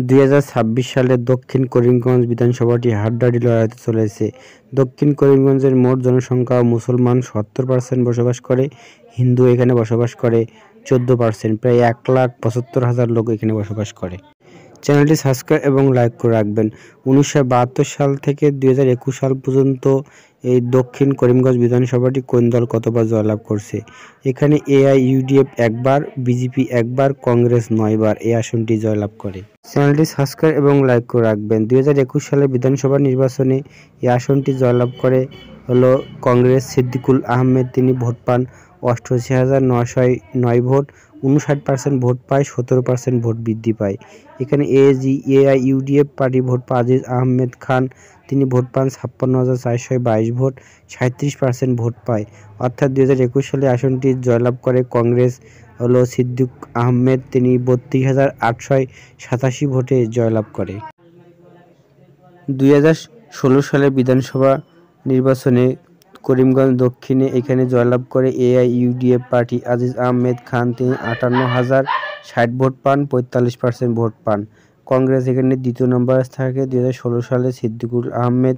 2026 সালে দক্ষিণ করিমগঞ্জ বিধানসভাটি হাড্ডাহাড্ডি লড়াইতে চলেছে। দক্ষিণ করিমগঞ্জের মোট জনসংখ্যা মুসলমান 70% বসবাস করে, হিন্দু এখানে বসবাস করে 14%, প্রায় 1,75,000 লোক এখানে বসবাস করে। চ্যানেলটি সাবস্ক্রাইব এবং লাইক করে রাখবেন। 1972 সাল থেকে 2021 সাল পর্যন্ত এই দক্ষিণ করিমগঞ্জ বিধানসভাটি কোন দল কতবার জয়লাভ করছে? এখানে এআইইউডিএফ একবার, বিজেপি একবার, কংগ্রেস 9 বার এই আসনটি জয়লাভ করে। চ্যানেলটি সাবস্ক্রাইব এবং লাইক করে রাখবেন। 2021 সালের বিধানসভা নির্বাচনে এই আসনটি জয়লাভ করে হলো কংগ্রেস। সিদ্দিকুল আহমেদ তিনি ভোট পান 88,909 ভোট, 59% ভোট পায়, 17% ভোট বৃদ্ধি পায়। এখানে এআইইউডিএফ পার্টি ভোট পায় আজিজ আহমেদ খান, তিনি ভোট পান 56,422 ভোট, 37% ভোট পায়। অর্থাৎ 2021 সালে আসনটি জয়লাভ করে কংগ্রেস হলো সিদ্দিক আহমেদ, তিনি 32,887 ভোটে জয়লাভ করে। 2016 সালের বিধানসভা নির্বাচনে করিমগঞ্জ দক্ষিণে এখানে জয়লাভ করে এআইইউডিএফ পার্টি। আজিজ আহমেদ খান তিনি 58,060 ভোট পান, 45% ভোট পান। কংগ্রেস এখানে দ্বিতীয় নম্বরে থাকে। 2016 সালে সিদ্দিকুল আহমেদ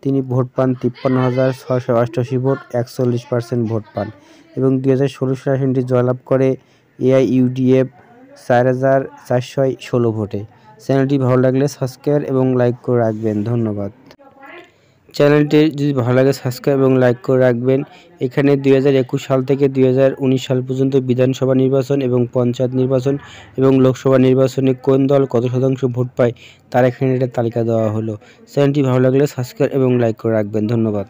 তিনি ভোট পান 53,688 ভোট, 41% ভোট পান এবং 2016 সালে আসনটি জয়লাভ করে এআইইউডিএফ 4,416 ভোটে। চ্যানেলটি ভালো লাগলে সাবস্ক্রাইব এবং লাইক করে রাখবেন। ধন্যবাদ। চ্যানেলটি যদি ভালো লাগে সাবস্ক্রাইব এবং লাইক করে রাখবেন। এখানে 2021 সাল থেকে 2019 সাল পর্যন্ত বিধানসভা নির্বাচন এবং পঞ্চায়েত নির্বাচন এবং লোকসভা নির্বাচনে কোন দল কত শতাংশ ভোট পায় তার এখানে একটা তালিকা দেওয়া হলো। চ্যানেলটি ভালো লাগলে সাবস্ক্রাইব এবং লাইক করে রাখবেন। ধন্যবাদ।